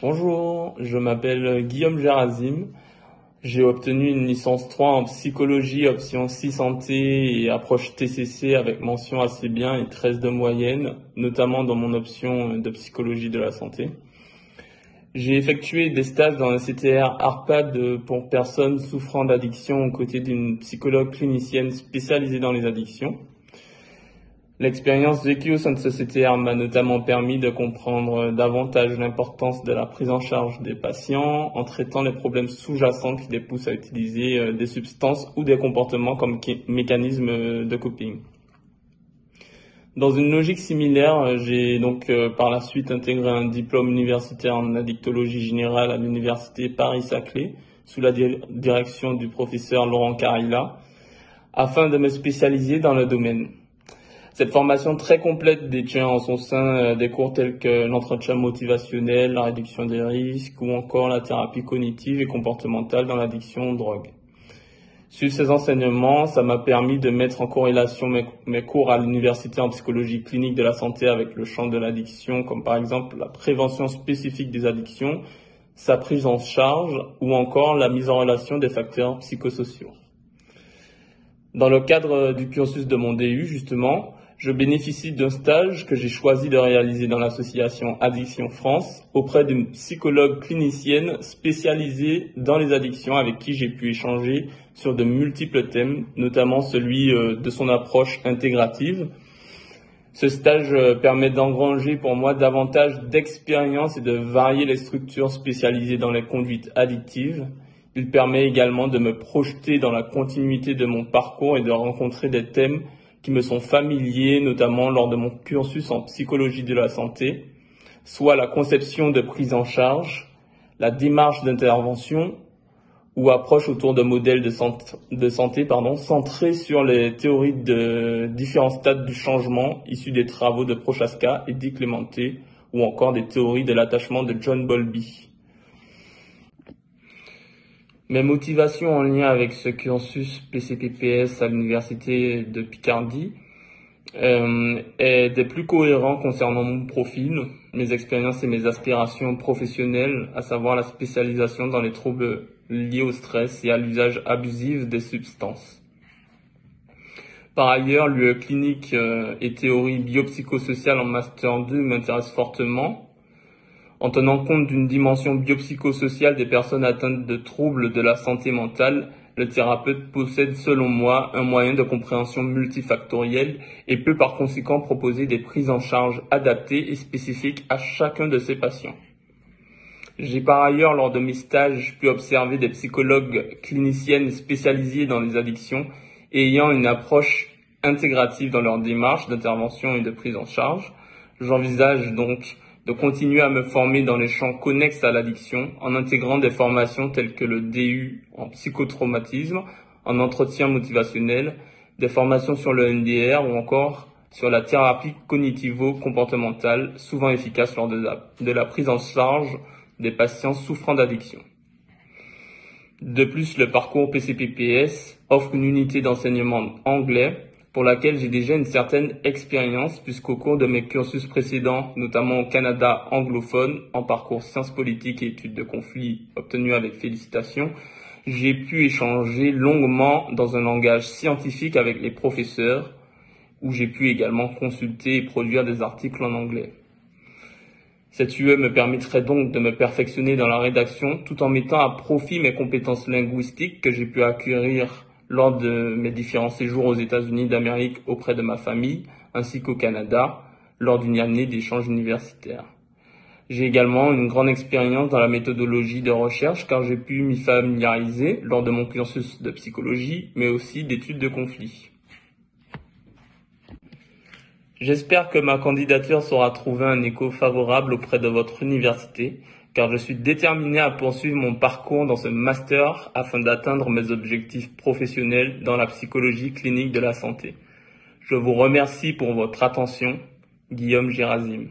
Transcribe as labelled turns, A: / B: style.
A: Bonjour, je m'appelle Guillaume Gérazim. J'ai obtenu une licence 3 en psychologie, option 6 santé et approche TCC avec mention assez bien et 13 de moyenne, notamment dans mon option de psychologie de la santé. J'ai effectué des stages dans un CTR ARPAD pour personnes souffrant d'addiction aux côtés d'une psychologue clinicienne spécialisée dans les addictions. L'expérience vécue au sein de ce CTR m'a notamment permis de comprendre davantage l'importance de la prise en charge des patients en traitant les problèmes sous-jacents qui les poussent à utiliser des substances ou des comportements comme mécanisme de coping. Dans une logique similaire, j'ai donc par la suite intégré un diplôme universitaire en addictologie générale à l'université Paris-Saclay sous la direction du professeur Laurent Carilla afin de me spécialiser dans le domaine. Cette formation très complète détient en son sein des cours tels que l'entretien motivationnel, la réduction des risques ou encore la thérapie cognitive et comportementale dans l'addiction aux drogues. Suivre ces enseignements, ça m'a permis de mettre en corrélation mes cours à l'université en psychologie clinique de la santé avec le champ de l'addiction, comme par exemple la prévention spécifique des addictions, sa prise en charge ou encore la mise en relation des facteurs psychosociaux. Dans le cadre du cursus de mon DU, justement, je bénéficie d'un stage que j'ai choisi de réaliser dans l'association Addiction France auprès d'une psychologue clinicienne spécialisée dans les addictions avec qui j'ai pu échanger sur de multiples thèmes, notamment celui de son approche intégrative. Ce stage permet d'engranger pour moi davantage d'expérience et de varier les structures spécialisées dans les conduites addictives. Il permet également de me projeter dans la continuité de mon parcours et de rencontrer des thèmes qui me sont familiers, notamment lors de mon cursus en psychologie de la santé, soit la conception de prise en charge, la démarche d'intervention ou approche autour de modèles de santé centrés sur les théories de différents stades du changement issus des travaux de Prochaska et Di Clemente ou encore des théories de l'attachement de John Bowlby. Mes motivations en lien avec ce cursus PCPPS à l'université de Picardie est des plus cohérents concernant mon profil, mes expériences et mes aspirations professionnelles, à savoir la spécialisation dans les troubles liés au stress et à l'usage abusif des substances. Par ailleurs, l'UE clinique et théorie biopsychosociale en Master 2 m'intéresse fortement. En tenant compte d'une dimension biopsychosociale des personnes atteintes de troubles de la santé mentale, le thérapeute possède selon moi un moyen de compréhension multifactoriel et peut par conséquent proposer des prises en charge adaptées et spécifiques à chacun de ses patients. J'ai par ailleurs, lors de mes stages, pu observer des psychologues cliniciennes spécialisées dans les addictions et ayant une approche intégrative dans leur démarche d'intervention et de prise en charge. J'envisage donc de continuer à me former dans les champs connexes à l'addiction en intégrant des formations telles que le DU en psychotraumatisme, en entretien motivationnel, des formations sur le MDR ou encore sur la thérapie cognitivo-comportementale, souvent efficace lors de la prise en charge des patients souffrant d'addiction. De plus, le parcours PCPPS offre une unité d'enseignement anglais pour laquelle j'ai déjà une certaine expérience puisqu'au cours de mes cursus précédents, notamment au Canada anglophone, en parcours sciences politiques et études de conflits obtenus avec félicitations, j'ai pu échanger longuement dans un langage scientifique avec les professeurs où j'ai pu également consulter et produire des articles en anglais. Cette UE me permettrait donc de me perfectionner dans la rédaction tout en mettant à profit mes compétences linguistiques que j'ai pu acquérir lors de mes différents séjours aux États-Unis d'Amérique auprès de ma famille, ainsi qu'au Canada, lors d'une année d'échange universitaire. J'ai également une grande expérience dans la méthodologie de recherche car j'ai pu m'y familiariser lors de mon cursus de psychologie, mais aussi d'études de conflits. J'espère que ma candidature saura trouver un écho favorable auprès de votre université, car je suis déterminé à poursuivre mon parcours dans ce master afin d'atteindre mes objectifs professionnels dans la psychologie clinique de la santé. Je vous remercie pour votre attention. Guillaume Gérazim.